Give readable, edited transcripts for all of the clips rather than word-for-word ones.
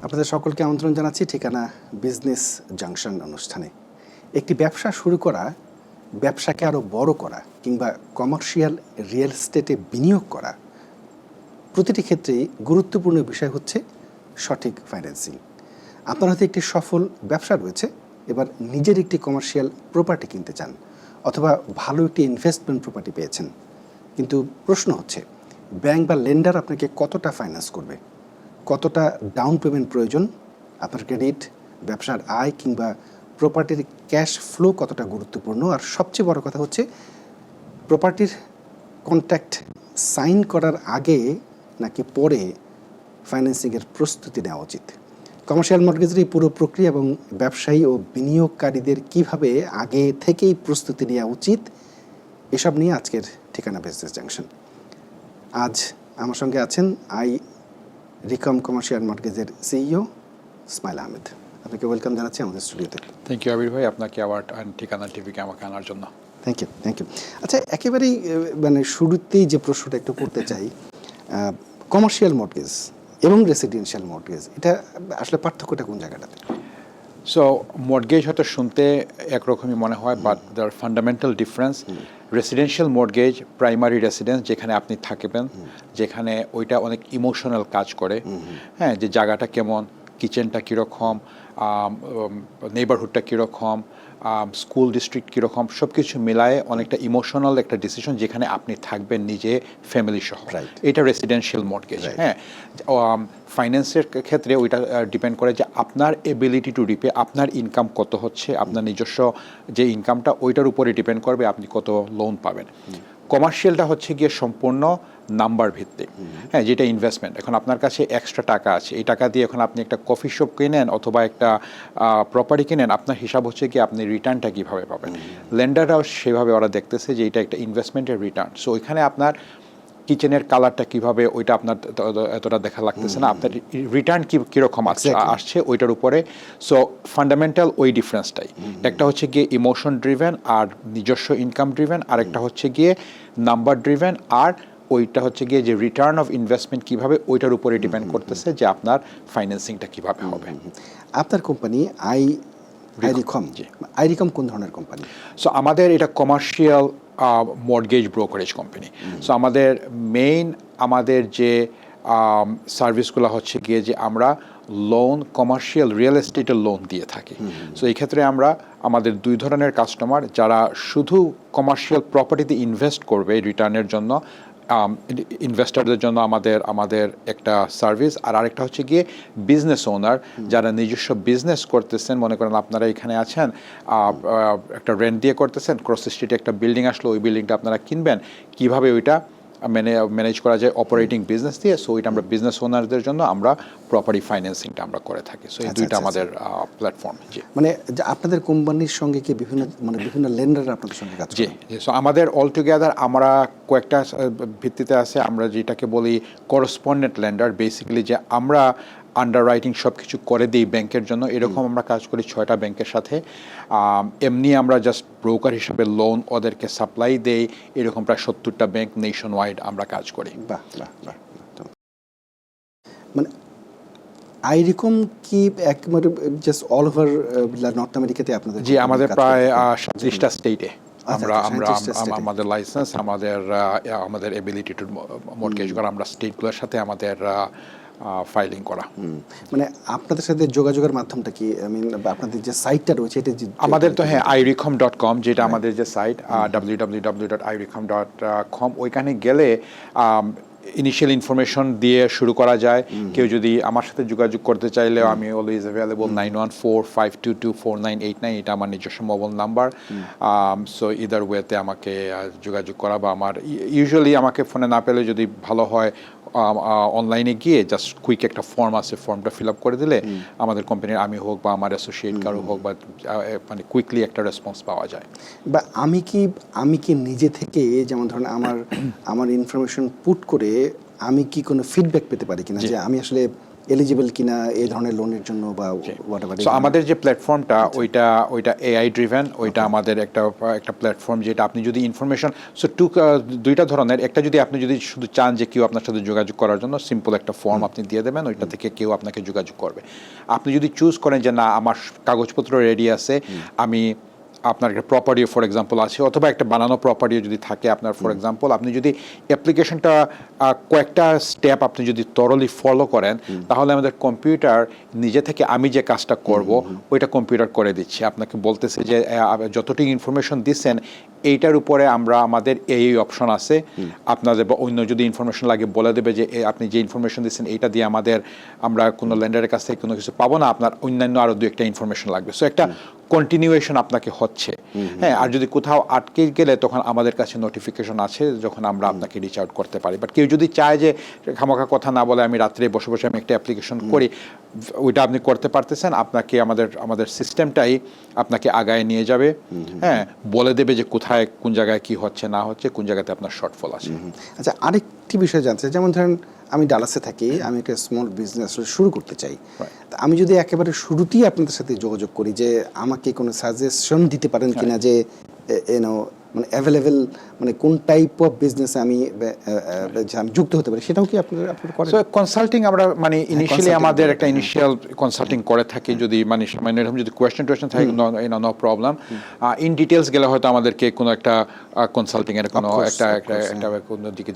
আপনাদের সকলকে আমন্ত্রণ জানাচ্ছি ঠিকানা বিজনেস জাংশন অনুষ্ঠানে। একটি ব্যবসা শুরু করা, ব্যবসাকে আরও বড় করা কিংবা কমার্শিয়াল রিয়েল এস্টেটে বিনিয়োগ করা, প্রতিটি ক্ষেত্রেই গুরুত্বপূর্ণ বিষয় হচ্ছে সঠিক ফাইন্যান্সিং। আপনার হাতে একটি সফল ব্যবসা রয়েছে, এবার নিজের একটি কমার্শিয়াল প্রপার্টি কিনতে চান অথবা ভালো একটি ইনভেস্টমেন্ট প্রপার্টি পেয়েছেন, কিন্তু প্রশ্ন হচ্ছে ব্যাংক বা লেন্ডার আপনাকে কতটা ফাইন্যান্স করবে, কতটা ডাউন পেমেন্ট প্রয়োজন, আপনার ক্রেডিট, ব্যবসার আয় কিংবা প্রপার্টির ক্যাশ ফ্লো কতটা গুরুত্বপূর্ণ, আর সবচেয়ে বড় কথা হচ্ছে প্রপার্টির কন্ট্রাক্ট সাইন করার আগে নাকি পরে ফাইন্যান্সিংয়ের প্রস্তুতি নেওয়া উচিত। কমার্শিয়াল মর্টগেজের এই পুরো প্রক্রিয়া এবং ব্যবসায়ী ও বিনিয়োগকারীদের কিভাবে আগে থেকেই প্রস্তুতি নেওয়া উচিত, এসব নিয়ে আজকের ঠিকানা বিজনেস জাংশন। আজ আমার সঙ্গে আছেন রিকম কমার্শিয়াল মর্টগেজের সিইও ইসমাইল আহমেদ। আপনাকে ওয়েলকাম জানাচ্ছি আমাদের স্টুডিওতে। থ্যাংক ইউ আবির ভাই, আপনাকে আবার ঠিকানা টিভিকে আমাকে আনার জন্য। Thank you. আচ্ছা, একেবারেই মানে শুরুতেই যে প্রশ্নটা একটু করতে চাই, কমার্শিয়াল মর্টগেজ এবং রেসিডেন্সিয়াল মর্টগেজ, এটা আসলে পার্থক্যটা কোন জায়গাটাতে? সো মর্টগেজ হয়তো শুনতে একরকমই মনে হয়, but the fundamental difference, residential mortgage primary residence, যেখানে আপনি থাকবেন, যেখানে ওইটা অনেক ইমোশনাল কাজ করে। হ্যাঁ, যে জায়গাটা কেমন, কিচেনটা কীরকম, নেইবারহুডটা কীরকম, স্কুল ডিস্ট্রিক্ট কীরকম, সব কিছু মিলায়ে অনেকটা ইমোশনাল একটা ডিসিশন, যেখানে আপনি থাকবেন নিজে ফ্যামিলি সহ। এটা রেসিডেন্সিয়াল মর্টগেজ। হ্যাঁ, ফাইন্যান্সের ক্ষেত্রে ওইটা ডিপেন্ড করে যে আপনার এবিলিটি টু রিপে, আপনার ইনকাম কত হচ্ছে, আপনার নিজস্ব যে ইনকামটা ওইটার উপরে ডিপেন্ড করবে আপনি কত লোন পাবেন। কমার্শিয়ালটা হচ্ছে গিয়ে সম্পূর্ণ নাম্বার ভিত্তিক। হ্যাঁ, যেটা ইনভেস্টমেন্ট, এখন আপনার কাছে এক্সট্রা টাকা আছে, এই টাকা দিয়ে এখন আপনি একটা কফি শপ কিনেন অথবা একটা প্রপার্টি কিনেন, আপনার হিসাব হচ্ছে কি আপনি রিটার্নটা কীভাবে পাবেন। লেন্ডাররাও সেভাবে ওরা দেখতেছে যে এটা একটা ইনভেস্টমেন্টের রিটার্ন। সো ওইখানে আপনার কিচেনের কালারটা কীভাবে, ওইটা আপনার এতটা দেখা লাগতেছে না, আপনার রিটার্ন কীরকম আসছে ওইটার উপরে। সো ফান্ডামেন্টাল ওই ডিফারেন্সটাই, একটা হচ্ছে গিয়ে ইমোশন ড্রিভেন আর নিজস্ব ইনকাম ড্রিভেন, আর একটা হচ্ছে গিয়ে নাম্বার ড্রিভেন, আর ওইটা হচ্ছে গিয়ে যে রিটার্ন অফ ইনভেস্টমেন্ট কীভাবে, ওইটার উপরে ডিপেন্ড করতেছে যে আপনার ফাইন্যান্সিংটা কীভাবে হবে। আপনার কোম্পানি আইরিকম কোন ধরনের কোম্পানি? সো আমাদের এটা commercial mortgage brokerage company. So আমাদের আমাদের যে সার্ভিসগুলো হচ্ছে গিয়ে যে আমরা লোন, কমার্শিয়াল রিয়েল এস্টেটের লোন দিয়ে থাকি। সো এই ক্ষেত্রে আমাদের দুই ধরনের কাস্টমার, যারা শুধু কমার্শিয়াল প্রপার্টিতে ইনভেস্ট করবে রিটার্নের জন্য, ইনভেস্টরদের জন্য আমাদের একটা সার্ভিস, আর আরেকটা হচ্ছে গিয়ে বিজনেস ওনার, যারা নিজস্ব বিজনেস করতেছেন। মনে করেন আপনারা এখানে আছেন, একটা রেন্ট দিয়ে করতেছেন, ক্রস স্ট্রিটে একটা বিল্ডিং আসলো, ওই বিল্ডিংটা আপনারা কিনবেন, কিভাবে ওইটা ম্যানেজ করা যায় অপারেটিং বিজনেস দিয়ে। সো ওইটা আমরা বিজনেস ওনারদের জন্য আমরা প্রপার্টি ফাইন্যান্সিংটা আমরা করে থাকি। সো এই দুইটা আমাদের প্ল্যাটফর্ম। জি, মানে আপনাদের কোম্পানির সঙ্গে কি বিভিন্ন লেন্ডার আপনাদের সঙ্গে কাজ করে? জি। সো আমাদের অল টুগেদার আমরা কয়েকটা ভিত্তিতে আছে, আমরা যেটাকে বলি করসপন্ডেন্ট লেন্ডার। বেসিক্যালি যে আমরা আন্ডার রাইটিং সব কিছু করে দিই ব্যাংকের জন্য, এরকম আমরা কাজ করি 6টা ব্যাংকের সাথে। এমনি আমরা জাস্ট ব্রোকার হিসাবে লোন ওদেরকে সাপ্লাই দেই, এরকম প্রায় 70টা ব্যাংক নেশন ওয়াইড আমরা কাজ করি। বাহ। মানে আইরিকম কি একবারে জাস্ট অল ওভার নর্থ আমেরিকাতে আপনাদের? জি, আমাদের প্রায় 37টা স্টেটে আমাদের লাইসেন্স, আমাদের এবিলিটি টু মর্টগেজ করা, আমরা স্টেটগুলোর সাথে আমাদের ফাইলিং করা। মানে আপনাদের সাথে যোগাযোগের মাধ্যমটা কি? আপনাদের যে সাইটটা রয়েছে এটা আমাদের তো হ্যাঁ iricom.com, যেটা আমাদের যে সাইট www.iricom.com, ওইখানে গেলে ইনিশিয়াল ইনফরমেশন দিয়ে শুরু করা যায়। কেউ যদি আমার সাথে যোগাযোগ করতে চাইলে আমি অলওয়েজ অ্যাভেলেবল, 9145224989, এটা আমার নিজস্ব মোবাইল নাম্বার। সো ইদার ওয়েতে আমাকে যোগাযোগ করা, বা আমার ইউজুয়ালি আমাকে ফোনে না পেলে যদি ভালো হয় অনলাইনে গিয়ে জাস্ট কুইক একটা ফর্ম আছে, ফর্মটা ফিল আপ করে দিলে আমাদের কোম্পানির আমি হোক বা আমার অ্যাসোসিয়েট কারো হোক, বা মানে কুইকলি একটা রেসপন্স পাওয়া যায়। বা আমি কি নিজে থেকে, যেমন ধরুন আমার ইনফরমেশন পুট করে আমি কি কোনো ফিডব্যাক পেতে পারি কিনা, যে আমি আসলে এলিজিবল কিনা এই ধরনের লোনের জন্য বা হোয়াটএভার। সো আমাদের যে প্ল্যাটফর্মটা ওইটা এআই ড্রিভেন, ওইটা আমাদের একটা প্ল্যাটফর্ম যেটা আপনি যদি ইনফরমেশন দুইটা ধরনের, একটা যদি আপনি যদি শুধু চান যে কেউ আপনার সাথে যোগাযোগ করার জন্য সিম্পল একটা ফর্ম আপনি দিয়ে দেবেন, ওইটা থেকে কেউ আপনাকে যোগাযোগ করবে। আপনি যদি চুজ করেন যে না আমার কাগজপত্র রেডি আছে, আমি আপনার একটা প্রপার্টি ফর এক্সাম্পল আছে, অথবা একটা বানানো প্রপার্টি যদি থাকে আপনার ফর এক্সাম্পল, আপনি যদি অ্যাপ্লিকেশনটা কয়েকটা স্টেপ আপনি যদি তরলি ফলো করেন, তাহলে আমাদের কম্পিউটার নিজে থেকে আমি যে কাজটা করব ওইটা কম্পিউটার করে দিচ্ছে। আপনাকে বলতেছে যে যতটুকু ইনফরমেশন দিচ্ছেন এইটার উপরে আমাদের এই অপশন আছে, আপনাদের বা অন্য যদি ইনফরমেশন লাগে বলে দেবে যে আপনি যে ইনফরমেশন দিচ্ছেন এইটা দিয়ে আমরা কোনো লেন্ডারের কাছ থেকে কোনো কিছু পাবো না, আপনার অন্যান্য আরও দু একটা ইনফরমেশন লাগবে। সো একটা কন্টিনিউয়েশন আপনাকে হচ্ছে। হ্যাঁ, আর যদি কোথাও আটকে গেলে তখন আমাদের কাছে নোটিফিকেশন আছে যখন আমরা আপনাকে রিচ আউট করতে পারি। বাট কেউ যদি চায় যে খামাখা কথা না বলে আমি রাত্রে বসে বসে আমি একটা অ্যাপ্লিকেশন করি, ওইটা আপনি করতে পারতেছেন। আপনাকে আমাদের সিস্টেমটাই আপনাকে আগায় নিয়ে যাবে, হ্যাঁ, বলে দেবে যে কোথায় কোন জায়গায় কি হচ্ছে না হচ্ছে, কোন জায়গাতে আপনার শর্টফল আছে। আচ্ছা, আরেকটি বিষয় জানতে চাই, যেমন ধরেন আমি ডালাসে থাকি, আমি একটা স্মল বিজনেস শুরু করতে চাই। আমি যদি একেবারে শুরুতেই আপনাদের সাথে যোগাযোগ করি যে আমাকে কোনো সাজেশন দিতে পারেন কিনা যে মানে অ্যাভেলেবেল, মানে কোন টাইপ অফ বিজনেসে আমি যুক্ত হতে পারি, সেটাও কি আপনারা করেন? সো কনসাল্টিং আমরা মানে ইনিশিয়ালি আমাদের একটা ইনিশিয়াল কনসাল্টিং করে থাকি, যদি মানে এরকম যদি কোয়েশ্চেন থাকে নো প্রবলেম। ইন ডিটেলস গেলে হয়তো আমাদেরকে কোনো একটা কনসাল্টিং এর কোনো একটা কোনো দিকে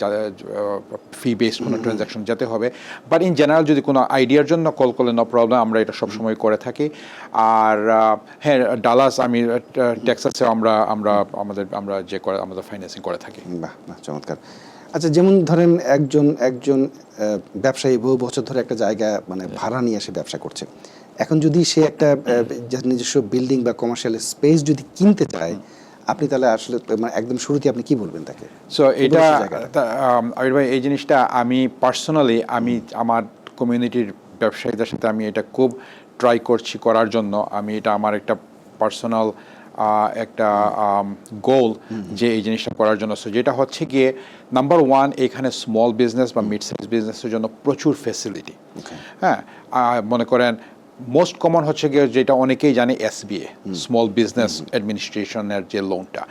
ফি বেসড কোনো ট্রানজাকশন যেতে হবে। বাট ইন জেনারেল যদি কোনো আইডিয়ার জন্য কল করলে নো প্রবলেম, আমরা এটা সবসময় করে থাকি। আর হ্যাঁ, ডালাস আমি টেক্সাসে আমরা আমাদের ফাইন্যান্সিং করে থাকি। বাহ, চমৎকার। আচ্ছা, যেমন ধরেন একজন ব্যবসায়ী বহু বছর ধরে একটা জায়গা মানে ভাড়া নিয়ে এসে ব্যবসা করছে। এখন যদি সে একটা নিজস্ব বিল্ডিং বা কমার্শিয়াল স্পেস যদি কিনতে চায়, আপনি তাহলে আসলে মানে একদম শুরুতে আপনি কি বলবেন তাকে? সো এটা আবির ভাই, এই জিনিসটা আমি পার্সোনালি আমার কমিউনিটির ব্যবসায়ীদের সাথে আমি এটা খুব ট্রাই করছি করার জন্য। আমি এটা আমার একটা পার্সোনাল একটা গোল যে এই জিনিসটা করার জন্য। সো যেটা হচ্ছে গিয়ে নাম্বার ওয়ান, এখানে স্মল বিজনেস বা মিড সাইজ বিজনেসের জন্য প্রচুর ফ্যাসিলিটি। হ্যাঁ, মনে করেন মোস্ট কমন হচ্ছে গিয়ে যেটা অনেকেই জানে, এসবিএ, স্মল বিজনেস অ্যাডমিনিস্ট্রেশনের যে লোনটা।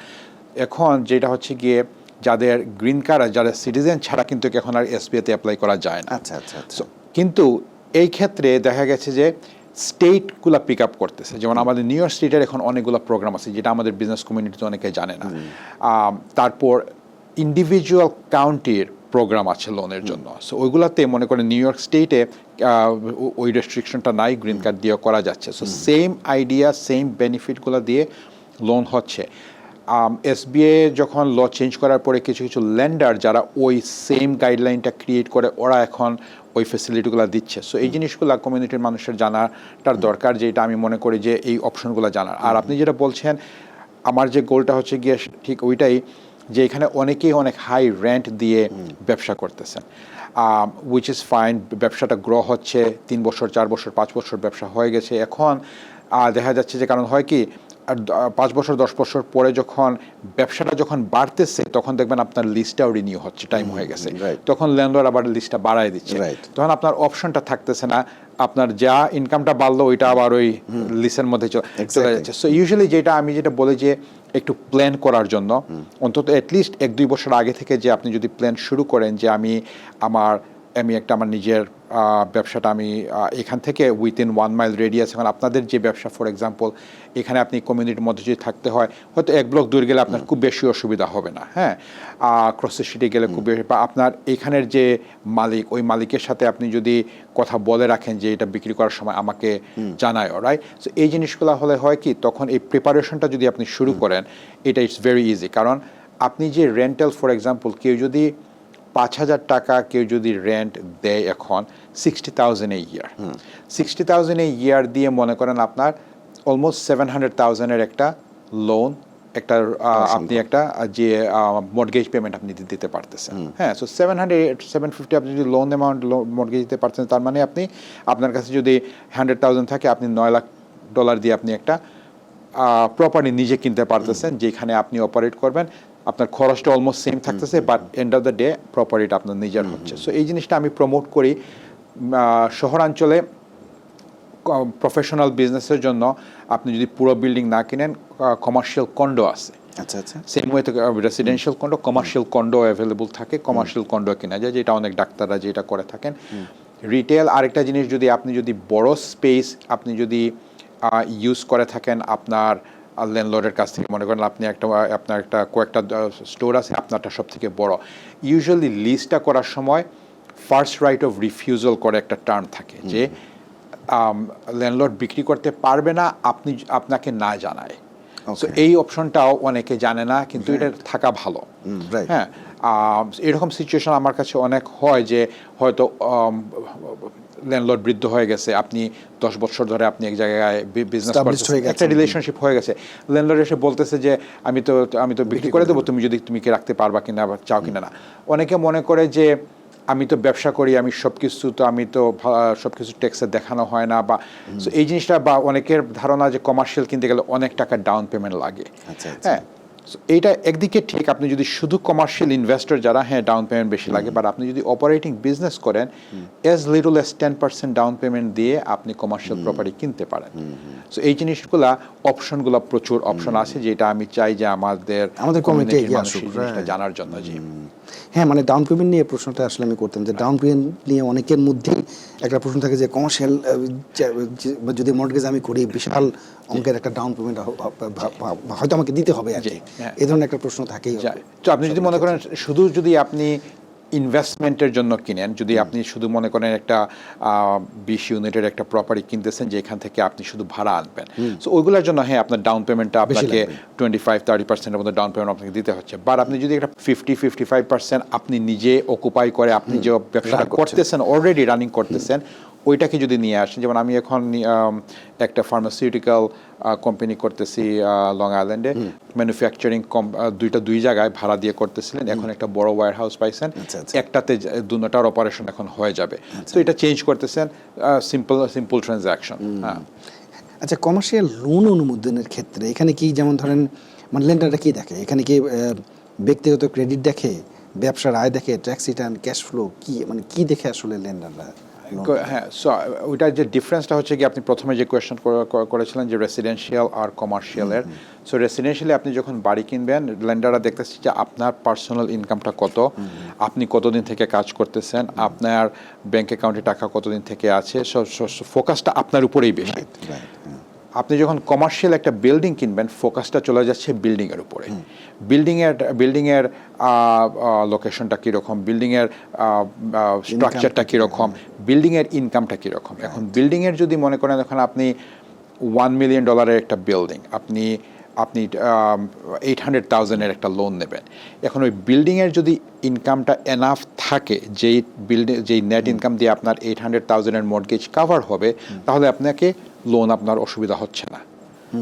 এখন যেটা হচ্ছে গিয়ে যাদের গ্রিন কার্ড, যারা সিটিজেন ছাড়া কিন্তু এখন আর এসবিএতে অ্যাপ্লাই করা যায় না। আচ্ছা। কিন্তু এই ক্ষেত্রে দেখা গেছে যে স্টেটগুলো পিক আপ করতেছে। যেমন আমাদের নিউ ইয়র্ক স্টেটের এখন অনেকগুলো প্রোগ্রাম আছে যেটা আমাদের বিজনেস কমিউনিটিতে অনেকে জানে না। তারপর ইন্ডিভিজুয়াল কাউন্টির প্রোগ্রাম আছে লোনের জন্য। সো ওইগুলোতে মনে করেন নিউ ইয়র্ক স্টেটে ওই রেস্ট্রিকশনটা নাই, গ্রিন কার্ড দিয়ে করা যাচ্ছে। সো সেম আইডিয়া, সেম বেনিফিটগুলো দিয়ে লোন হচ্ছে। এসবিএ যখন ল চেঞ্জ করার পরে কিছু কিছু লেন্ডার যারা ওই সেম গাইডলাইনটা ক্রিয়েট করে, ওরা এখন ওই ফেসিলিটিগুলো দিচ্ছে। সো এই জিনিসগুলো কমিউনিটির মানুষের জানাটার দরকার, যেটা আমি মনে করি যে এই অপশনগুলো জানার। আর আপনি যেটা বলছেন, আমার যে গোলটা হচ্ছে গিয়ে ঠিক ওইটাই, যে এখানে অনেকেই অনেক হাই রেন্ট দিয়ে ব্যবসা করতেছেন, উইচ ইজ ফাইন। ব্যবসাটা গ্রো হচ্ছে, 3 বছর 4 বছর 5 বছর ব্যবসা হয়ে গেছে। এখন দেখা যাচ্ছে যে, কারণ হয় কি, আর 5 বছর 10 বছর পরে যখন ব্যবসাটা যখন বাড়তেছে, তখন দেখবেন আপনার লিস্টটাও রিনিউ হচ্ছে, টাইম হয়ে গেছে, তখন ল্যান্ডলর্ড আবার লিস্টটা বাড়ায় দিচ্ছে। তখন আপনার অপশনটা থাকতেছে না, আপনার যা ইনকামটা বাড়লো ওইটা আবার ওই লিস্টের মধ্যে চলে যাচ্ছে। সো ইউজুয়ালি আমি যেটা বলি যে একটু প্ল্যান করার জন্য, অন্তত অ্যাটলিস্ট 1-2 বছর আগে থেকে যে আপনি যদি প্ল্যান শুরু করেন যে আমি আমার নিজের ব্যবসাটা আমি এখান থেকে উইথিন 1 মাইল রেডিয়াস, এখন আপনাদের যে ব্যবসা ফর এক্সাম্পল, এখানে আপনি কমিউনিটির মধ্যে যদি থাকতে হয়, হয়তো 1 ব্লক দূর গেলে আপনার খুব বেশি অসুবিধা হবে না। হ্যাঁ, ক্রস স্ট্রিটে গেলে খুব বেশি, বা আপনার এখানের যে মালিক, ওই মালিকের সাথে আপনি যদি কথা বলে রাখেন যে এটা বিক্রি করার সময় আমাকে জানায়, রাইট? সো এই জিনিসগুলো হলে হয় কি, তখন এই প্রিপারেশনটা যদি আপনি শুরু করেন, এটা ইটস ভেরি ইজি। কারণ আপনি যে রেন্টাল ফর এক্সাম্পল, কেউ যদি 5,000 টাকা কেউ যদি রেন্ট দেয় এখন 60,000 এ ইয়ার, 60,000 এ ইয়ার দিয়ে মনে করেন আপনার অলমোস্ট 700,000-এর একটা লোন, একটা আপনি একটা যে মর্টগেজ পেমেন্ট আপনি দিতে পারতেছেন। হ্যাঁ, সো 750 আপনি যদি লোন অ্যামাউন্ট মর্টগেজ দিতে পারছেন, তার মানে আপনার কাছে যদি 100,000 থাকে, আপনি $9 লাখ দিয়ে আপনি একটা প্রপার্টি নিজে কিনতে পারতেছেন, যেখানে আপনি অপারেট করবেন। আপনার খরচটা অলমোস্ট সেম থাকতেছে, but end of the day প্রপার্টিটা আপনার নিজের হচ্ছে। সো এই জিনিসটা আমি প্রমোট করি শহরাঞ্চলে প্রফেশনাল বিজনেসের জন্য আপনি যদি পুরো বিল্ডিং না কিনেন, কমার্শিয়াল কন্ডো আছে। আচ্ছা আচ্ছা। সেম ওয়েতে residential condo, commercial condo available থাকে, কমার্শিয়াল কন্ডো কেনা যায়, যেটা অনেক ডাক্তাররা যেটা করে থাকেন। রিটেল আরেকটা জিনিস, যদি আপনি যদি বড় স্পেস আপনি যদি ইউজ করে থাকেন আপনার ল্যান্ডলর্ডের কাছ থেকে, মনে করেন আপনি আপনার একটা কয়েকটা স্টোর আছে, আপনারটা সব থেকে বড়, ইউজুয়ালি লিজটা করার সময় ফার্স্ট রাইট অফ রিফিউজাল করে একটা টার্ম থাকে, যে ল্যান্ডলর্ড বিক্রি করতে পারবে না আপনাকে না জানায়। সো এই অপশনটাও অনেকে জানে না, কিন্তু এটা থাকা ভালো। হ্যাঁ, এরকম সিচুয়েশন আমার কাছে অনেক হয়, যে হয়তো ল্যান্ডলর্ড বৃদ্ধ হয়ে গেছে, আপনি 10 বছর ধরে আপনি এক জায়গায় বিজনেস করছেন, একটা রিলেশনশিপ হয়ে গেছে, ল্যান্ডলর্ড এসে বলতেছে যে আমি তো বিক্রি করে দেবো, তুমি কি রাখতে পারবা কিনা বা চাও কিনা না। অনেকে মনে করে যে আমি তো ব্যবসা করি, আমি সব কিছু ট্যাক্সে দেখানো হয় না, বা এই জিনিসটা, বা অনেকের ধারণা যে কমার্শিয়াল কিনতে গেলে অনেক টাকা ডাউন পেমেন্ট লাগে। হ্যাঁ, এইটা একদিকে ঠিক, আপনি যদি শুধু কমার্শিয়াল ইনভেস্টর যারা, হ্যাঁ ডাউন পেমেন্ট বেশি লাগে, বাট আপনি যদি অপারেটিং বিজনেস করেন, as little as 10% down payment দিয়ে আপনি কমার্শিয়াল প্রপার্টি কিনতে পারেন। সো এই জিনিসগুলা অপশনগুলো, প্রচুর অপশন আছে, যেটা আমি চাই যে আমাদের কমিউনিটির মানুষ জিনিসটা জানার জন্য। জি হ্যাঁ, মানে ডাউন পেমেন্ট নিয়ে প্রশ্নটা আসলে আমি করতাম, যে ডাউন পেমেন্ট নিয়ে অনেকের মধ্যেই একটা প্রশ্ন থাকে যে কমার্শিয়াল যদি মর্টগেজ আমি করি, বিশাল অঙ্কের একটা ডাউন পেমেন্ট হয়তো আমাকে দিতে হবে আর কি, এই ধরনের একটা প্রশ্ন থাকেই। তো আপনি যদি মনে করেন শুধু যদি আপনি ইনভেস্টমেন্টের জন্য কিনেন, যদি আপনি শুধু মনে করেন একটা 20 ইউনিটের একটা প্রপার্টি কিনতেছেন, যেখান থেকে আপনি শুধু ভাড়া আনবেন, সো ওইগুলোর জন্য হ্যাঁ আপনার ডাউন পেমেন্টটা আপনাকে 25-30% মতো ডাউন পেমেন্ট আপনাকে দিতে হচ্ছে। বাট আপনি যদি একটা 50-55% আপনি নিজে অকুপাই করে, আপনি যে ব্যবসাটা করতেছেন, অলরেডি রানিং করতেছেন, ওইটাকে যদি নিয়ে আসেন, যেমন আমি এখন একটা ফার্মাসিউটিক্যাল কোম্পানি করতেছি লং আইল্যান্ডে, ম্যানুফ্যাকচারিং দুই জায়গায় ভাড়া দিয়ে করতেছিলেন, এখন একটা বড় ওয়্যার হাউস পাইছেন, একটাতে দুটার অপারেশন এখন হয়ে যাবে। তো এটা চেঞ্জ করতেছেন, সিম্পল ট্রানজ্যাকশন। হ্যাঁ, আচ্ছা, কমার্শিয়াল লোন অনুমোদনের ক্ষেত্রে এখানে কি, যেমন ধরেন মানে লেন্ডাররা কি দেখে এখানে, কি ব্যক্তিগত ক্রেডিট দেখে, ব্যবসার আয় দেখে, ট্যাক্স রিটার্ন, ক্যাশ ফ্লো, কি মানে কি দেখে আসলে লেন্ডাররা? হ্যাঁ, সো ওইটার যে ডিফারেন্সটা হচ্ছে কি, আপনি প্রথমে যে কোয়েশ্চেন করেছিলেন যে রেসিডেন্সিয়াল আর কমার্শিয়ালের, সো রেসিডেন্সিয়ালি আপনি যখন বাড়ি কিনবেন, লেন্ডাররা দেখতেছে যে আপনার পার্সোনাল ইনকামটা কত, আপনি কতদিন থেকে কাজ করতেছেন, আপনার ব্যাংক অ্যাকাউন্টে টাকা কতদিন থেকে আছে, ফোকাসটা আপনার উপরেই বেশি। আপনি যখন কমার্শিয়াল একটা বিল্ডিং কিনবেন, ফোকাসটা চলে যাচ্ছে বিল্ডিংয়ের উপরে, বিল্ডিংয়ের লোকেশনটা কীরকম, বিল্ডিংয়ের স্ট্রাকচারটা কীরকম, বিল্ডিংয়ের ইনকামটা কীরকম। এখন বিল্ডিংয়ের যদি মনে করেন, এখন আপনি $1 মিলিয়ন একটা বিল্ডিং, আপনি 800,000-এর একটা লোন নেবেন, এখন ওই বিল্ডিংয়ের যদি ইনকামটা এনাফ থাকে, যেই নেট ইনকাম দিয়ে আপনার 800,000-এর মর্টগেজ কাভার হবে, তাহলে আপনাকে লোন আপনার অসুবিধা হচ্ছে না।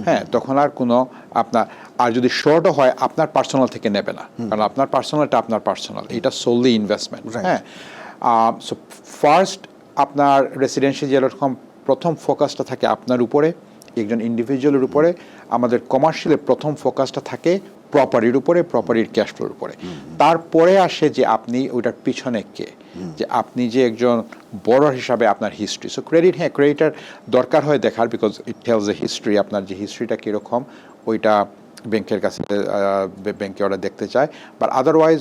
হ্যাঁ, তখন আর কোনো আর যদি শর্টও হয়, আপনার পার্সোনাল থেকে নেবে না, কারণ আপনার পার্সোনালটা আপনার পার্সোনাল, এটা সোললি ইনভেস্টমেন্ট। হ্যাঁ, সো ফার্স্ট আপনার রেসিডেন্সিয়াল যেরকম প্রথম ফোকাসটা থাকে আপনার উপরে, একজন ইন্ডিভিজুয়ালের উপরে, আমাদের কমার্শিয়ালের প্রথম ফোকাসটা থাকে প্রপার্টির উপরে, প্রপার্টির ক্যাশ ফ্লোর উপরে। তারপরে আসে যে আপনি ওইটার পিছনে কে, যে আপনি যে একজন বড় হিসাবে আপনার হিস্ট্রি। সো ক্রেডিট, হ্যাঁ ক্রেডিটার দরকার হয় দেখার, because it tells a history, আপনার যে হিস্ট্রিটা কীরকম, ওইটা ব্যাংকের কাছে ব্যাংকে ওরা দেখতে চায়। বাট আদারওয়াইজ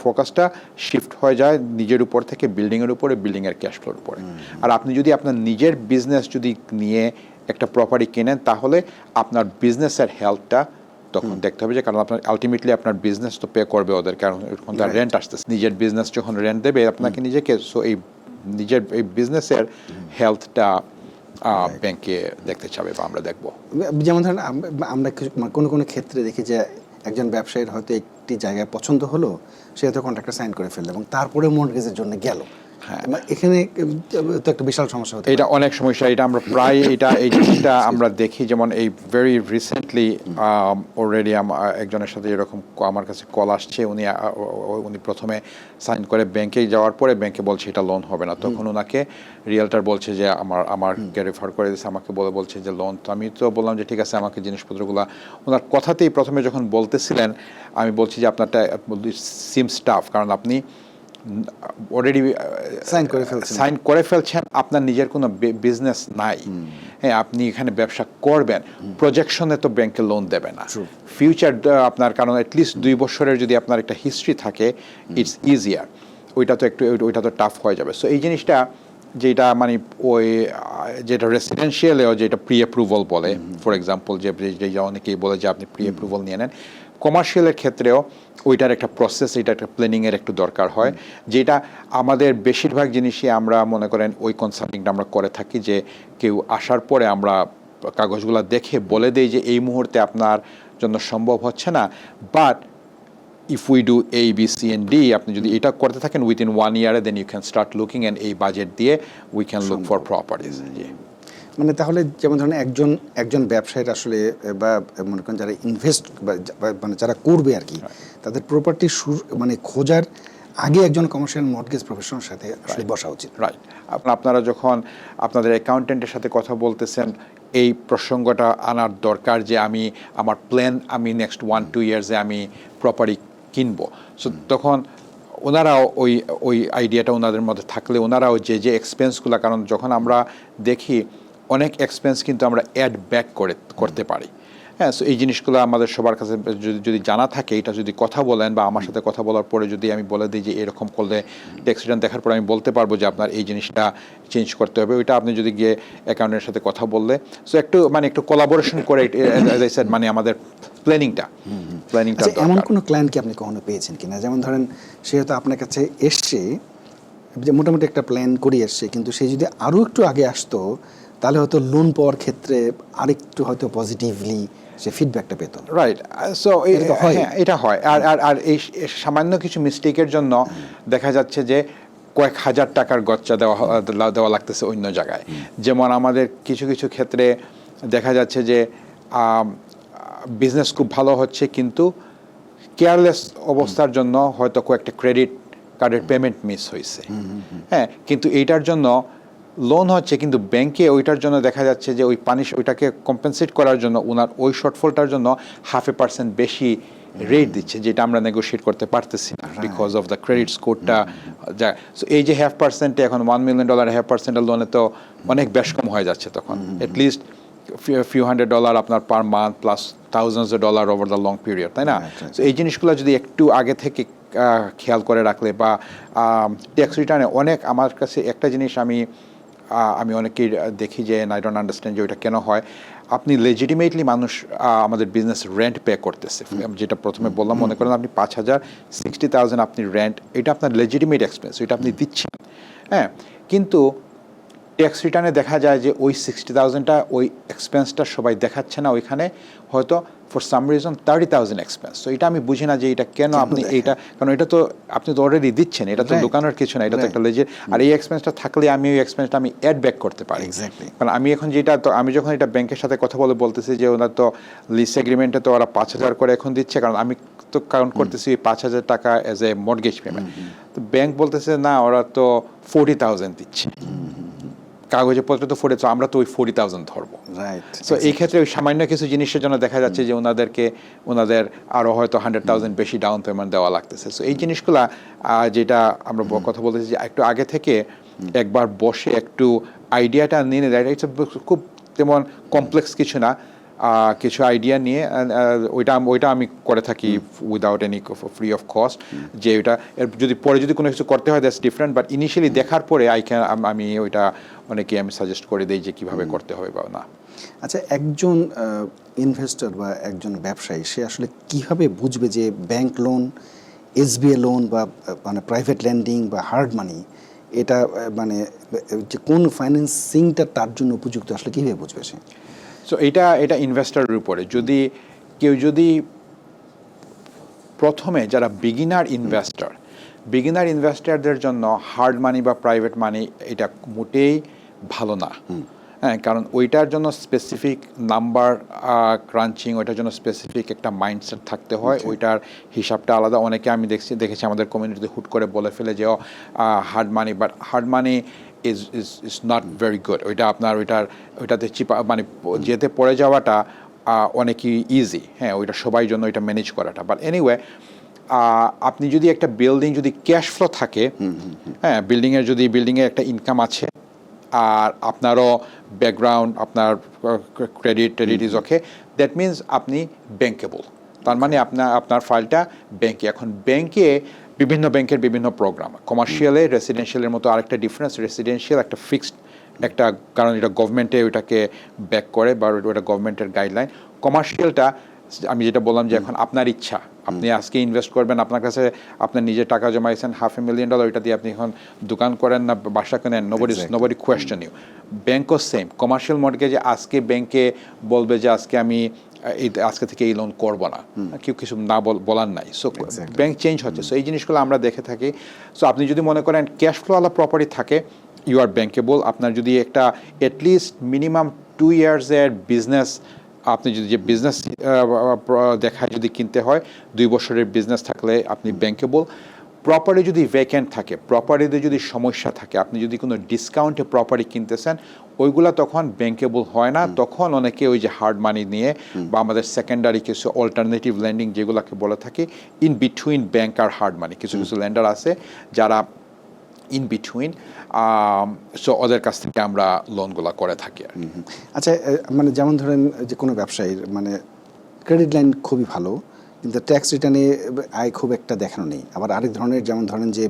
ফোকাসটা শিফট হয়ে যায় নিজের উপর থেকে বিল্ডিংয়ের উপরে, বিল্ডিংয়ের ক্যাশ ফ্লোর উপরে। আর আপনি যদি আপনার নিজের বিজনেস যদি নিয়ে একটা প্রপার্টি কেনেন, তাহলে আপনার বিজনেসের হেলথটা তখন দেখতে হবে, যে কারণ আপনার আলটিমেটলি আপনার বিজনেস তো পে করবে ওদের, কারণ এখন তার রেন্ট আসতেছে, নিজের বিজনেস যখন রেন্ট দেবে আপনাকে নিজেকে, সো এই নিজের এই বিজনেসের হেলথটা ব্যাংকে দেখতে চাবে, বা আমরা দেখব। যেমন ধরেন আমরা কোনো ক্ষেত্রে দেখি যে একজন ব্যবসায়ীর হয়তো একটি জায়গায় পছন্দ হলো, সে হয়তো কন্ট্রাক্টটা সাইন করে ফেললো এবং তারপরে মর্টগেজের জন্য গেল। হ্যাঁ, এখানে তো একটা বিশাল সমস্যা হতে পারে। এটা অনেক সমস্যা, এটা আমরা প্রায় এই জিনিসটা আমরা দেখি। যেমন এই ভেরি রিসেন্টলি অলরেডি একজনের সাথে এরকম আমার কাছে কল আসছে, উনি প্রথমে সাইন করে ব্যাংকে যাওয়ার পরে ব্যাংকে বলছে এটা লোন হবে না, তখন ওনাকে রিয়েলটার বলছে যে আমাকে রেফার করে দিয়েছে, আমাকে বলছে যে লোন। তো আমি তো বললাম যে ঠিক আছে, আমাকে জিনিসপত্রগুলো, ওনার কথাতেই প্রথমে যখন বলতেছিলেন, আমি বলছি যে আপনারটা সিমস টাফ, কারণ আপনি অলরেডি সাইন করে ফেলছেন, আপনার নিজের কোনো বিজনেস নাই, হ্যাঁ, আপনি এখানে ব্যবসা করবেন, প্রজেকশনে তো ব্যাংকে লোন দেবে না। ফিউচার আপনার, কারণ অ্যাটলিস্ট 2 বছরের যদি আপনার একটা হিস্ট্রি থাকে, ইটস ইজিয়ার। ওইটা তো টাফ হয়ে যাবে। সো এই জিনিসটা যেটা মানে ওই যেটা রেসিডেন্সিয়ালেও যেটা প্রি অ্যাপ্রুভাল বলে, ফর এক্সাম্পল, যে অনেকেই বলে যে আপনি প্রি অ্যাপ্রুভাল নিয়ে নেন, কমার্শিয়ালের ক্ষেত্রেও ওইটার একটা প্রসেস, এটা একটা প্ল্যানিংয়ের একটু দরকার হয়, যেটা আমাদের বেশিরভাগ জিনিসই আমরা মনে করেন ওই কনসাল্টিংটা আমরা করে থাকি, যে কেউ আসার পরে আমরা কাগজগুলো দেখে বলে দেই যে এই মুহূর্তে আপনার জন্য সম্ভব হচ্ছে না, but if we do A, B, C and D, আপনি যদি এটা করতে থাকেন within 1 year, then you can start looking, and এই বাজেট দিয়ে we can look for properties. মানে তাহলে যেমন ধরেন একজন ব্যবসায়ীর আসলে বা মনে করেন যারা ইনভেস্ট মানে যারা করবে আর কি, তাদের প্রপার্টি মানে খোঁজার আগে একজন কমার্শিয়াল মর্টগেজ প্রফেশনালের সাথে আসলে বসা উচিত। রাইট। আপনারা যখন আপনাদের অ্যাকাউন্টেন্টের সাথে কথা বলতেছেন, এই প্রসঙ্গটা আনার দরকার যে আমার প্ল্যান, আমি নেক্সট 1-2 ইয়ার্সে আমি প্রপার্টি কিনবো। সো তখন ওনারাও ওই আইডিয়াটা ওনাদের মধ্যে থাকলে ওনারাও যে এক্সপেন্সগুলো, কারণ যখন আমরা দেখি অনেক এক্সপেন্স কিন্তু আমরা অ্যাড ব্যাক করতে পারি, হ্যাঁ। সো এই জিনিসগুলো আমাদের সবার কাছে যদি জানা থাকে, এটা যদি কথা বলেন বা আমার সাথে কথা বলার পরে যদি আমি বলে দিই যে এরকম করলে ট্যাক্স রিটার্ন দেখার পরে আমি বলতে পারবো যে আপনার এই জিনিসটা চেঞ্জ করতে হবে, ওইটা আপনি যদি গিয়ে অ্যাকাউন্টেন্টের সাথে কথা বললে, সো একটু কোলাবোরেশন করে, মানে আমাদের প্ল্যানিংটা এমন কোনো ক্লায়েন্ট কি আপনি কখনো পেয়েছেন কিনা, যেমন ধরেন সে হয়তো আপনার কাছে এসছে, যে মোটামুটি একটা প্ল্যান করে এসছে, কিন্তু সে যদি আরও একটু আগে আসতো তাহলে হয়তো লোন পাওয়ার ক্ষেত্রে আরেকটু হয়তো পজিটিভলি সে ফিডব্যাকটা পেত। রাইট। সো এটা হয়। আর এই সামান্য কিছু মিস্টেকের জন্য দেখা যাচ্ছে যে কয়েক হাজার টাকার গচ্চা দেওয়া লাগতেছে অন্য জায়গায়। যেমন আমাদের কিছু ক্ষেত্রে দেখা যাচ্ছে যে বিজনেস খুব ভালো হচ্ছে, কিন্তু কেয়ারলেস অবস্থার জন্য হয়তো কয়েকটা ক্রেডিট কার্ডের পেমেন্ট মিস হয়েছে, হ্যাঁ, কিন্তু এইটার জন্য লোন হচ্ছে, কিন্তু ব্যাংকে ওইটার জন্য দেখা যাচ্ছে যে ওইটাকে কম্পেনসেট করার জন্য ওনার ওই শর্টফলটার জন্য 0.5% বেশি রেট দিচ্ছে, যেটা আমরা নেগোশিয়েট করতে পারতেছি না বিকজ অফ দ্য ক্রেডিট স্কোরটা। সো এই যে 0.5% এখন $1 million 0.5% লোনে তো অনেক বেশ কম হয়ে যাচ্ছে, তখন অ্যাটলিস্ট few $100 আপনার per month plus thousands of dollars over the long period, তাই না? সো এই জিনিসগুলো যদি একটু আগে থেকে খেয়াল করে রাখলে, বা ট্যাক্স রিটার্নে অনেক, আমার কাছে একটা জিনিস আমি অনেকেই দেখি যে আই ডোন্ট আন্ডারস্ট্যান্ড যে ওইটা কেন হয়। আপনি লেজিটিমেটলি মানুষ আমাদের বিজনেস রেন্ট পে করতেছে, যেটা প্রথমে বললাম, মনে করেন আপনি 5,000 60,000 আপনি রেন্ট, এটা আপনার লেজিটিমেট এক্সপেন্স, এটা আপনি দিচ্ছেন, হ্যাঁ। কিন্তু ট্যাক্স রিটার্নে দেখা যায় যে ওই 60,000টা ওই এক্সপেন্সটা সবাই দেখাচ্ছে না, ওইখানে হয়তো ফর সাম রিজন 30,000 এক্সপেন্স। তো এটা আমি বুঝি না যে এটা কেন আপনি এইটা, কারণ এটা তো আপনি তো অলরেডি দিচ্ছেন, এটা তো দোকানের কিছু না, এটা তো একটা লেজের। আর এই এক্সপেন্সটা থাকলে আমি ওই এক্সপেন্সটা আমি অ্যাড ব্যাক করতে পারি, কারণ আমি এখন আমি যখন এটা ব্যাংকের সাথে কথা বলতেছি যে ওরা তো লিজ এগ্রিমেন্টে তো ওরা 5,000 করে এখন দিচ্ছে, কারণ আমি তো কাউন্ট করতেছি 5,000 টাকা অ্যাজ এ মর্টগেজ পেমেন্ট, তো ব্যাংক বলতেছে না, ওরা তো 40,000 দিচ্ছে, কাগজে পত্র তো 40, আমরা তো ওই 40,000 ধরবো। সো এই ক্ষেত্রে ওই সামান্য কিছু জিনিসের জন্য দেখা যাচ্ছে যে ওনাদের আরও হয়তো 100,000 বেশি ডাউন পেমেন্ট দেওয়া লাগতেছে। সো এই জিনিসগুলা যেটা আমরা কথা বলতেছি যে একটু আগে থেকে একবার বসে একটু আইডিয়াটা নিয়ে নেয়, ইটস খুব তেমন কমপ্লেক্স কিছু না, কিছু আইডিয়া নিয়ে ওইটা আমি করে থাকি without any free of cost, যে ওইটা যদি পরে যদি কোনো কিছু করতে হয় দ্যাটস ডিফারেন্ট, বাট ইনিশিয়ালি দেখার পরে আমি ওইটা অনেকেই আমি সাজেস্ট করে দিই যে কীভাবে করতে হবে বা না। আচ্ছা, একজন ইনভেস্টর বা একজন ব্যবসায়ী সে আসলে কিভাবে বুঝবে যে ব্যাংক লোন, এসবিআই লোন বা মানে প্রাইভেট ল্যান্ডিং বা হার্ড মানি, এটা মানে যে কোন ফাইন্যান্সিংটা তার জন্য উপযুক্ত, আসলে কীভাবে বুঝবে সে? সো এটা ইনভেস্টরের উপরে, কেউ যদি প্রথমে যারা বিগিনার ইনভেস্টরদের জন্য হার্ড মানি বা প্রাইভেট মানি এটা মোটেই ভালো না, হ্যাঁ, কারণ ওইটার জন্য স্পেসিফিক নাম্বার ক্রাঞ্চিং, ওইটার জন্য স্পেসিফিক একটা মাইন্ডসেট থাকতে হয়, ওইটার হিসাবটা আলাদা। অনেকে আমি দেখেছি আমাদের কমিউনিটিতে হুট করে বলে ফেলে যে hard money, but hard money is not very good. ওইটাতে মানে যেতে পড়ে যাওয়াটা অনেকই ইজি, হ্যাঁ, ওইটা সবাই জন্য এটা ম্যানেজ করাটা। বাট এনিওয়ে আপনি যদি একটা বিল্ডিং যদি ক্যাশ ফ্লো থাকে, হ্যাঁ, বিল্ডিংয়ের একটা ইনকাম আছে, আর আপনারও ব্যাকগ্রাউন্ড, আপনার credit is okay, that means আপনি ব্যাঙ্কেবল। তার মানে আপনার ফাইলটা ব্যাংকে। এখন ব্যাংকে বিভিন্ন ব্যাংকের বিভিন্ন প্রোগ্রাম, কমার্শিয়ালে রেসিডেন্সিয়ালের মতো আরেকটা ডিফারেন্স, রেসিডেন্সিয়াল একটা ফিক্সড একটা, কারণ এটা গভর্নমেন্টে ওইটাকে ব্যাক করে বা ওটা গভর্নমেন্টের গাইডলাইন। কমার্শিয়ালটা আমি যেটা বললাম যে এখন আপনার ইচ্ছা, আপনি আজকে ইনভেস্ট করবেন, আপনার কাছে আপনার নিজের টাকা জমাইছেন $500,000, ওইটা দিয়ে আপনি এখন দোকান করেন না বাসা কেনেন, নোবডি কোয়েশ্চেন ইউ। ব্যাংকও সেম, কমার্শিয়াল মর্টগেজে আজকে ব্যাংকে বলবে যে আজকে থেকে এই লোন করবো না, কেউ কিছু না বলার নাই। সো ব্যাংক চেঞ্জ হচ্ছে। সো এই জিনিসগুলো আমরা দেখে থাকি। সো আপনি যদি মনে করেন ক্যাশ ফ্লোওয়ালা প্রপার্টি থাকে, ইউ আর ব্যাঙ্কেবল। আপনার যদি একটা অ্যাটলিস্ট মিনিমাম 2 ইয়ার্সের বিজনেস, আপনি যদি যে বিজনেস দেখায় যদি কিনতে হয়, 2 বছরের বিজনেস থাকলে আপনি ব্যাঙ্কেবল। প্রপার্টি যদি ভ্যাকেন্ট থাকে, প্রপার্টিতে যদি সমস্যা থাকে, আপনি যদি কোনো ডিসকাউন্টে প্রপার্টি কিনতেছেন, ওইগুলা তখন ব্যাঙ্কেবল হয় না। তখন অনেকে ওই যে হার্ড মানি নিয়ে বা আমাদের সেকেন্ডারি কিছু অল্টারনেটিভ ল্যান্ডিং যেগুলোকে বলে থাকি, ইন বিটুইন ব্যাংক আর হার্ড মানি, কিছু ল্যান্ডার আছে যারা ইন বিটুইন, সো ওদের কাছ থেকে আমরা লোনগুলো করে থাকি আর কি। আচ্ছা, মানে যেমন ধরেন যে কোনো ব্যবসায়ীর মানে ক্রেডিট লাইন খুবই ভালো, কিন্তু ট্যাক্স রিটার্নে আয় খুব একটা দেখানো নেই। আবার আরেক ধরনের, যেমন ধরেন যে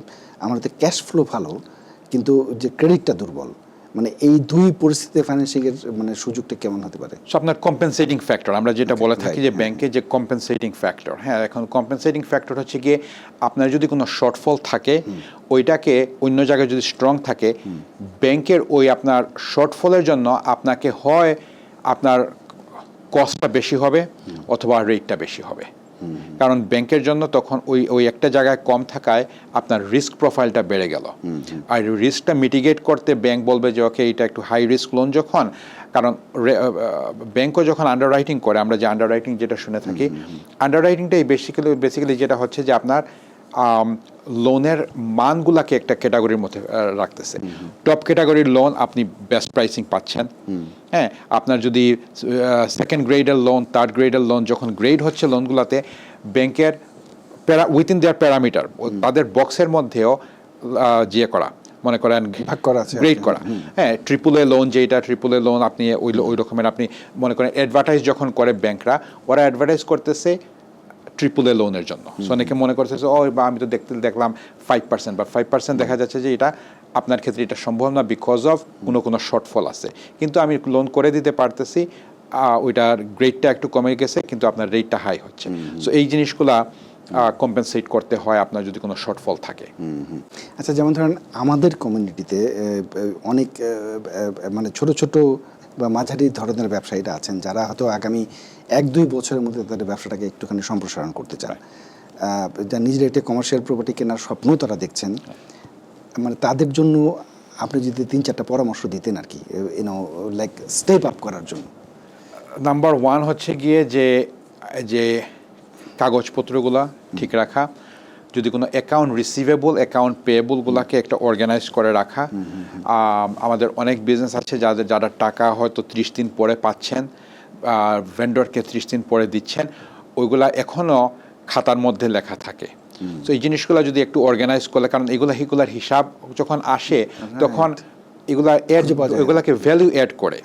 আমাদের ক্যাশ ফ্লো ভালো কিন্তু যে ক্রেডিটটা দুর্বল, মানে এই দুই পরিস্থিতিতে ফাইন্যান্সিংয়ের মানে সুযোগটা কেমন হতে পারে? সো আপনার কম্পেনসেটিং ফ্যাক্টর আমরা যেটা বলে থাকি যে ব্যাংকে যে কম্পেনসেটিং ফ্যাক্টর, হ্যাঁ, এখন কম্পেনসেটিং ফ্যাক্টর হচ্ছে গিয়ে আপনার যদি কোনো শর্টফল থাকে, ওইটাকে অন্য জায়গায় যদি স্ট্রং থাকে, ব্যাংকের ওই আপনার শর্টফলের জন্য আপনাকে হয় আপনার কস্টটা বেশি হবে অথবা রেটটা বেশি হবে। কারণ ব্যাংকের জন্য তখন ওই একটা জায়গায় কম থাকায় আপনার রিস্ক প্রোফাইলটা বেড়ে গেল। আর রিস্কটা মিটিগেট করতে ব্যাংক বলবে যে ওকে এটা একটু হাই রিস্ক লোন, যখন কারণ ব্যাংকও যখন আন্ডার রাইটিং করে, আমরা যে আন্ডার রাইটিং যেটা শুনে থাকি, আন্ডার রাইটিংটাই বেসিক্যালি যেটা হচ্ছে যে আপনার লোনের মানগুলাকে একটা ক্যাটাগরির মধ্যে রাখতেছে। টপ ক্যাটাগরির লোন আপনি বেস্ট প্রাইসিং পাচ্ছেন, হ্যাঁ। আপনার যদি সেকেন্ড গ্রেডের লোন, থার্ড গ্রেডের লোন, যখন গ্রেড হচ্ছে লোনগুলোতে, ব্যাংকের উইথিন দেয়ার প্যারামিটার, তাদের বক্সের মধ্যেও যে করা, মনে করেন গ্রেড করা, হ্যাঁ। ট্রিপল-এ লোন, যেটা ট্রিপল-এ লোন আপনি ওই রকমের, আপনি মনে করেন অ্যাডভার্টাইজ যখন করে ব্যাংকরা, ওরা অ্যাডভার্টাইজ করতেছে ট্রিপল-এ লোনের জন্য। সো অনেকে মনে করছে যে বা আমি তো দেখলাম 5%, বা 5% দেখা যাচ্ছে যে এটা আপনার ক্ষেত্রে এটা সম্ভব না, বিকজ অফ কোনো শর্টফল আছে। কিন্তু আমি লোন করে দিতে পারতেছি, ওইটার গ্রেডটা একটু কমে গেছে কিন্তু আপনার রেটটা হাই হচ্ছে। সো এই জিনিসগুলা কম্পেনসেট করতে হয় আপনার যদি কোনো শর্টফল থাকে। আচ্ছা, যেমন ধরেন আমাদের কমিউনিটিতে অনেক মানে ছোট ছোট বা মাঝারি ধরনের ব্যবসায়ীরা আছেন যারা হয়তো আগামী 1-2 বছরের মধ্যে তাদের ব্যবসাটাকে একটুখানি সম্প্রসারণ করতে চান, যা নিজের একটা কমার্শিয়াল প্রপার্টি কেনার স্বপ্ন তারা দেখছেন। মানে তাদের জন্য আপনি যদি 3-4টা পরামর্শ দিতেন আর কি, লাইক স্টেপ আপ করার জন্য। নাম্বার 1 হচ্ছে গিয়ে যে কাগজপত্রগুলা ঠিক রাখা, যদি কোনো অ্যাকাউন্ট রিসিভেবল, অ্যাকাউন্ট পেয়েবলগুলোকে একটা অর্গানাইজ করে রাখা। আমাদের অনেক বিজনেস আছে যারা টাকা হয়তো 30 দিন পরে পাচ্ছেন, ভেন্ডরকে 30 দিন পরে দিচ্ছেন, ওইগুলা এখনও খাতার মধ্যে লেখা থাকে। তো এই জিনিসগুলো যদি একটু অর্গানাইজ করলে, কারণ এগুলার হিসাব যখন আসে তখন এগুলাকে ভ্যালু অ্যাড করে,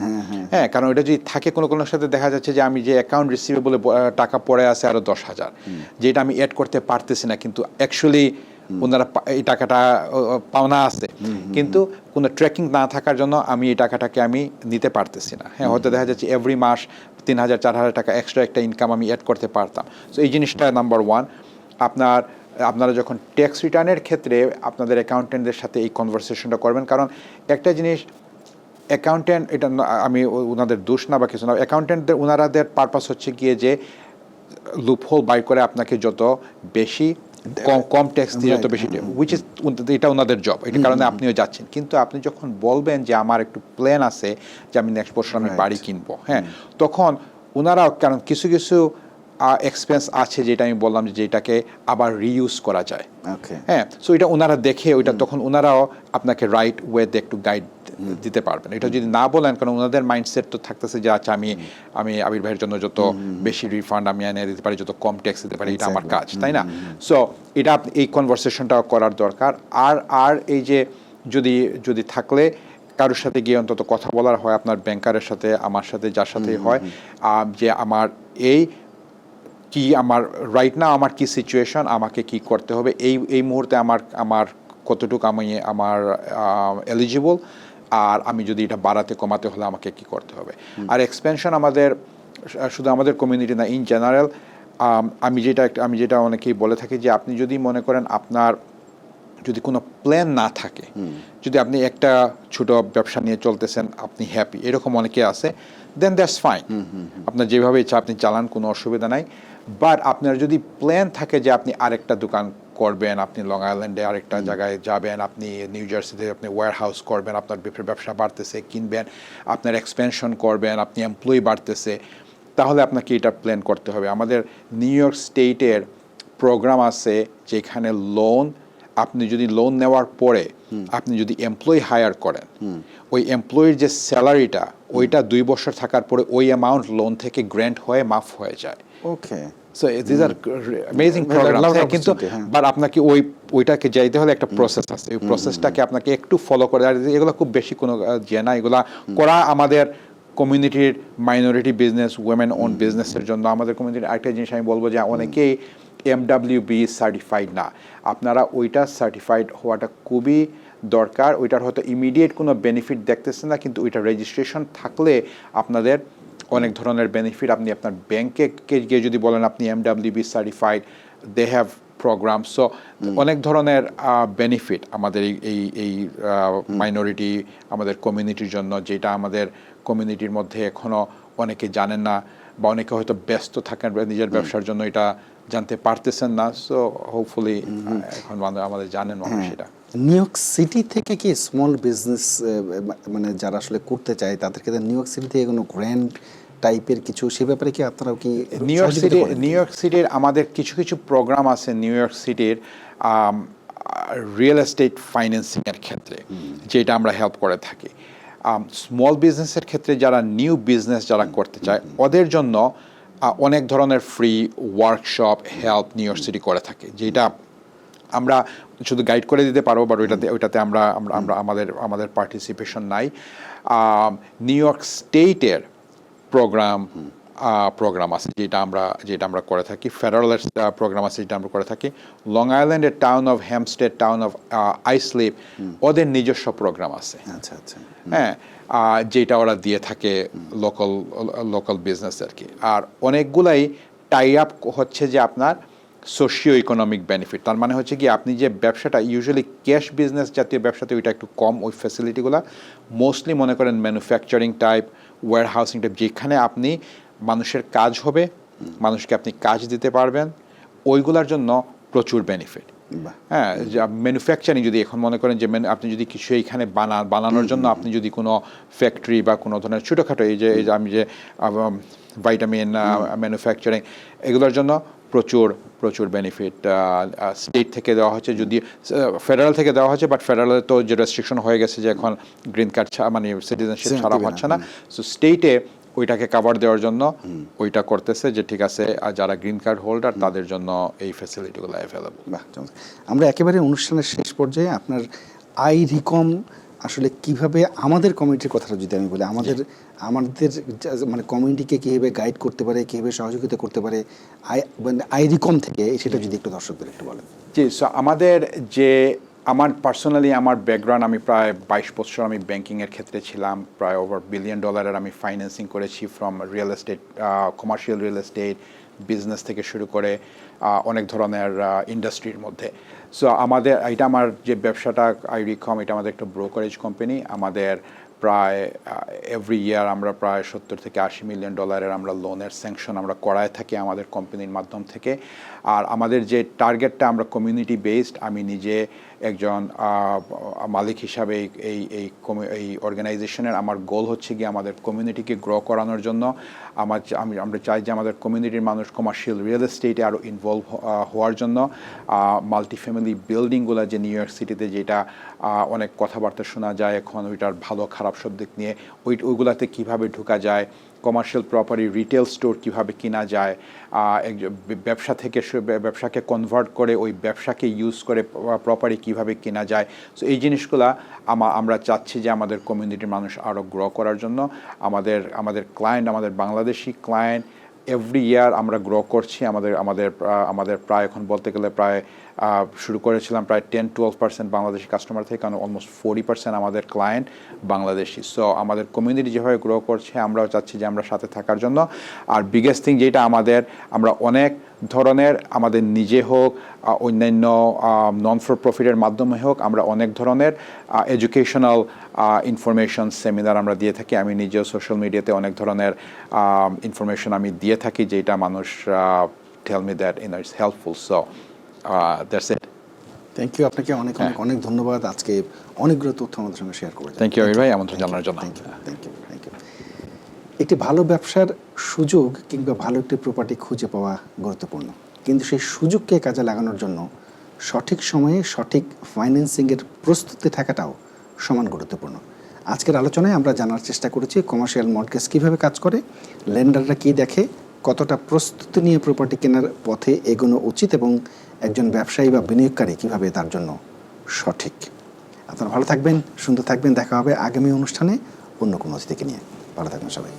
হ্যাঁ। কারণ এটা যদি থাকে কোনোর সাথে দেখা যাচ্ছে যে আমি যে অ্যাকাউন্ট রিসিভেবলে টাকা পড়ে আছে আরও 10,000, যেটা আমি অ্যাড করতে পারতেছি না, কিন্তু অ্যাকচুয়ালি ওনারা এই টাকাটা পাওনা আছে, কিন্তু কোনো ট্র্যাকিং না থাকার জন্য আমি এই টাকাটাকে আমি নিতে পারতেছি না, হ্যাঁ। হয়তো দেখা যাচ্ছে এভরি মাস 3,000-4,000 টাকা এক্সট্রা একটা ইনকাম আমি অ্যাড করতে পারতাম। সো এই জিনিসটা নাম্বার 1। আপনারা যখন ট্যাক্স রিটার্নের ক্ষেত্রে আপনাদের অ্যাকাউন্টেন্টদের সাথে এই কনভারসেশনটা করবেন, কারণ একটা জিনিস অ্যাকাউন্টেন্ট, এটা আমি ওনাদের দোষ না বা কিছু না, অ্যাকাউন্টেন্টদের ওনারাদের পারপাস হচ্ছে গিয়ে যে লুপহোল বাই করে আপনাকে যত বেশি কম ট্যাক্স দিয়ে যত বেশি, উইচ ইজ এটা ওনাদের জব, এটার কারণে আপনিও যাচ্ছেন। কিন্তু আপনি যখন বলবেন যে আমার একটু প্ল্যান আছে যে আমি নেক্সট বছর আমি বাড়ি কিনবো, হ্যাঁ, তখন ওনারাও, কারণ কিছু এক্সপেন্স আছে যেটা আমি বললাম যে যেটাকে আবার রিইউজ করা যায়, হ্যাঁ। সো এটা ওনারা দেখে ওইটা তখন ওনারাও আপনাকে রাইট ওয়েতে একটু গাইড দিতে পারবেন। এটা যদি না বলেন, কারণ ওনাদের মাইন্ডসেট তো থাকতেছে যে আচ্ছা আমি আবির ভাইয়ের জন্য যত বেশি রিফান্ড আমি এনে দিতে পারি, যত কম ট্যাক্স দিতে পারি, এটা আমার কাজ, তাই না? সো এটা এই কনভারসেশনটা করার দরকার। আর এই যে যদি থাকলে কারোর সাথে গিয়ে অন্তত কথা বলার হয়, আপনার ব্যাংকারের সাথে, আমার সাথে, যার সাথেই হয়, যে আমার আমার রাইট নাও আমার কি সিচুয়েশন, আমাকে কি করতে হবে, এই মুহূর্তে আমার কতটুকু আমার এলিজিবল, আর আমি যদি এটা বাড়াতে কমাতে হলে আমাকে কি করতে হবে। আর এক্সপেনশন আমাদের শুধু আমাদের কমিউনিটি না, ইন জেনারেল আমি যেটা অনেকেই বলে থাকি যে আপনি যদি মনে করেন আপনার যদি কোনো প্ল্যান না থাকে, যদি আপনি একটা ছোট ব্যবসা নিয়ে চলতেছেন, আপনি হ্যাপি, এরকম অনেকে আছে, দেন দ্যাটস ফাইন, আপনার যেভাবে ইচ্ছা আপনি চালান, কোনো অসুবিধা নাই। বাট আপনার যদি প্ল্যান থাকে যে আপনি আরেকটা দোকান করবেন, আপনি লং আইল্যান্ডে আরেকটা জায়গায় যাবেন, আপনি নিউ জার্সিতে আপনি ওয়্যার হাউস করবেন, আপনার ব্যবসা বাড়তেছে, কিনবেন, আপনার এক্সপেনশন করবেন, আপনি এমপ্লয়ি বাড়তেছে, তাহলে আপনাকে এটা প্ল্যান করতে হবে। আমাদের নিউ ইয়র্ক স্টেটের প্রোগ্রাম আছে যেখানে আপনি যদি লোন নেওয়ার পরে আপনি যদি এমপ্লয়ি হায়ার করেন, ওই এমপ্লয়ির যে স্যালারিটা, ওইটা 2 বছর থাকার পরে ওই অ্যামাউন্ট লোন থেকে গ্র্যান্ট হয়ে মাফ হয়ে যায়। Okay, so this are amazing program, কিন্তু বাট আপনাকে ওইটাকে যাইতে হলে একটা প্রসেস আছে, ওই প্রসেসটাকে আপনাকে একটু ফলো করে। আর এগুলো খুব বেশি কোনো না, এগুলা করা আমাদের কমিউনিটির মাইনরিটি বিজনেস, উইমেন ওন বিজনেসের জন্য। আমাদের কমিউনিটির আরেকটা জিনিস আমি বলবো যে অনেকেই MWB সার্টিফাইড না, আপনারা ওইটা সার্টিফাইড হওয়াটা খুবই দরকার। ওইটার হয়তো ইমিডিয়েট কোনো বেনিফিট দেখতেছেন না, কিন্তু ওইটা রেজিস্ট্রেশন থাকলে আপনাদের অনেক ধরনের বেনিফিট। আপনি আপনার ব্যাংকে গিয়ে যদি বলেন আপনি MWB certified, they have program. So অনেক ধরনের বেনিফিট আমাদের এই মাইনরিটি, আমাদের কমিউনিটির জন্য, যেটা আমাদের কমিউনিটির মধ্যে এখনও অনেকে জানেন না, বা অনেকে হয়তো ব্যস্ত থাকেন নিজের ব্যবসার জন্য, এটা জানতে পারতেছেন না। সো হোপফুলি এখন আমাদের জানেন মানুষ এটা। নিউ ইয়র্ক সিটি থেকে কি স্মল বিজনেস মানে যারা আসলে করতে চায় তাদের ক্ষেত্রে নিউ ইয়র্ক সিটি থেকে কোনো গ্র্যান্ড টাইপের কিছু, সে ব্যাপারে কি আপনারাও কি নিউ ইয়র্ক সিটির আমাদের কিছু প্রোগ্রাম আছে নিউ ইয়র্ক সিটির রিয়েল এস্টেট ফাইন্যান্সিংয়ের ক্ষেত্রে, যেটা আমরা হেল্প করে থাকি। স্মল বিজনেসের ক্ষেত্রে যারা নিউ বিজনেস যারা করতে চায়, ওদের জন্য অনেক ধরনের free workshop help new York city করে থাকে, যেটা আমরা শুধু গাইড করে দিতে পারবো, বাট ওইটাতে আমরা আমাদের পার্টিসিপেশন নাই। নিউ ইয়র্ক স্টেটের প্রোগ্রাম আছে যেটা আমরা করে থাকি, ফেডারেলের প্রোগ্রাম আছে যেটা আমরা করে থাকি। লং আইল্যান্ডের town of Hempstead, town of Islip, ওদের নিজস্ব প্রোগ্রাম আছে। আচ্ছা আচ্ছা, হ্যাঁ, যেটা ওরা দিয়ে থাকে লোকাল বিজনেস আর কি। আর অনেকগুলাই টাই আপ হচ্ছে যে আপনার সোশিও ইকোনমিক বেনিফিট, তার মানে হচ্ছে কি আপনি যে ব্যবসাটা ইউজুয়ালি ক্যাশ বিজনেস জাতীয় ব্যবসাতে ওইটা একটু কম, ওই ফ্যাসিলিটিগুলো মোস্টলি মনে করেন manufacturing type, warehousing type, যেখানে আপনি মানুষের কাজ হবে, মানুষকে আপনি কাজ দিতে পারবেন, ওইগুলোর জন্য প্রচুর বেনিফিট। হ্যাঁ, ম্যানুফ্যাকচারিং যদি এখন মনে করেন যে আপনি যদি কিছু এইখানে বানানোর জন্য আপনি যদি কোনো ফ্যাক্টরি বা কোনো ধরনের ছোটোখাটো এই যে আমি যে ভাইটামিন ম্যানুফ্যাকচারিং, এগুলোর জন্য প্রচুর বেনিফিট স্টেট থেকে দেওয়া হচ্ছে, যদি ফেডারেল থেকে দেওয়া হচ্ছে, বাট ফেডারেলে তো যে রেস্ট্রিকশন হয়ে গেছে যে এখন গ্রিন কার্ড মানে সিটিজেনশিপ ছাড়া হচ্ছে না। সো স্টেটে ওইটাকে কাভার দেওয়ার জন্য ওইটা করতেছে যে ঠিক আছে, আর যারা গ্রিন কার্ড হোল্ডার তাদের জন্য এই ফ্যাসিলিটিগুলো অ্যাভেলেবল। আমরা একেবারে অনুষ্ঠানের শেষ পর্যায়ে আপনার রিকম আসলে কিভাবে আমাদের কমিউনিটির কথাটা যদি আমি বলি, আমাদের মানে কমিউনিটিকে কীভাবে গাইড করতে পারে, কীভাবে সহযোগিতা করতে পারে রিকম থেকে, সেটা যদি একটু দর্শকদের একটু বলেন। জি, সো আমার পার্সোনালি আমার ব্যাকগ্রাউন্ড, আমি প্রায় 22 বছর আমি ব্যাংকিংয়ের ক্ষেত্রে ছিলাম, প্রায় ওভার $1 বিলিয়ন আমি ফাইন্যান্সিং করেছি, from real estate, commercial real estate business থেকে শুরু করে অনেক ধরনের ইন্ডাস্ট্রির মধ্যে। সো আমার যে ব্যবসাটা রিকম, এটা আমাদের একটা ব্রোকারেজ কোম্পানি। আমাদের প্রায় এভরি ইয়ার আমরা প্রায় $70 থেকে $80 মিলিয়ন আমরা লোনের স্যাংশন আমরা করায় থাকি আমাদের কোম্পানির মাধ্যম থেকে। আর আমাদের যে টার্গেটটা, আমরা কমিউনিটি বেসড, আমি নিজে একজন মালিক হিসাবে এই অর্গানাইজেশনের আমার গোল হচ্ছে গিয়ে আমাদের কমিউনিটিকে গ্রো করানোর জন্য। আমরা চাই যে আমাদের কমিউনিটির মানুষ কমার্শিয়াল রিয়েল এস্টেটে আরও ইনভলভ হওয়ার জন্য। মাল্টি ফ্যামিলি বিল্ডিংগুলো যে নিউ ইয়র্ক সিটিতে যেটা অনেক কথাবার্তা শোনা যায় এখন, ওইটার ভালো খারাপ সব দিক নিয়ে ওইগুলাতে কীভাবে ঢোকা যায়, কমার্শিয়াল প্রপার্টি রিটেল স্টোর কীভাবে কিনা যায়, ব্যবসা থেকে ব্যবসাকে কনভার্ট করে ওই ব্যবসাকে ইউজ করে প্রপার্টি কীভাবে কেনা যায়। সো এই জিনিসগুলা আমরা চাচ্ছি যে আমাদের কমিউনিটির মানুষ আরও গ্রো করার জন্য। আমাদের ক্লায়েন্ট, আমাদের বাংলাদেশি ক্লায়েন্ট এভরি ইয়ার আমরা গ্রো করছি। আমাদের প্রায় এখন বলতে গেলে প্রায় শুরু করেছিলাম প্রায় 10-12% বাংলাদেশি কাস্টমার থেকে, কারণ অলমোস্ট 40% আমাদের ক্লায়েন্ট বাংলাদেশি। সো আমাদের কমিউনিটি যেভাবে গ্রো করছে আমরাও চাচ্ছি যে আমরা সাথে থাকার জন্য। আর বিগেস্ট থিং যেটা আমরা অনেক ধরনের, আমাদের নিজে হোক অন্যান্য নন ফর প্রফিটের মাধ্যমে হোক, আমরা অনেক ধরনের এডুকেশনাল ইনফরমেশন সেমিনার আমরা দিয়ে থাকি। আমি নিজেও সোশ্যাল মিডিয়াতে অনেক ধরনের ইনফরমেশন আমি দিয়ে থাকি যেটা মানুষ tell me that it's helpful. So that's it. Thank you, আপনাকে অনেক অনেক অনেক ধন্যবাদ। আজকে অনেকগুলো তথ্য আমাদের সঙ্গে শেয়ার করেছেন। থ্যাংক ইউ আমির ভাই আমন্ত্রণ জানানোর জন্য। Thank you. একটি ভালো ব্যবসার সুযোগ কিংবা ভালো একটি প্রপার্টি খুঁজে পাওয়া গুরুত্বপূর্ণ, কিন্তু সেই সুযোগকে কাজে লাগানোর জন্য সঠিক সময়ে সঠিক ফাইন্যান্সিংয়ের প্রস্তুতি থাকাটাও সমান গুরুত্বপূর্ণ। আজকের আলোচনায় আমরা জানার চেষ্টা করেছি কমার্শিয়াল মর্টগেজ কীভাবে কাজ করে, লেন্ডাররা কী দেখে, কতটা প্রস্তুতি নিয়ে প্রপার্টি কেনার পথে এগোনো উচিত এবং একজন ব্যবসায়ী বা বিনিয়োগকারী কীভাবে তার জন্য সঠিক। আপনারা ভালো থাকবেন, সুন্দর থাকবেন। দেখা হবে আগামী অনুষ্ঠানে অন্য কোনো অতিথিকে নিয়ে। ভালো থাকবেন সবাই।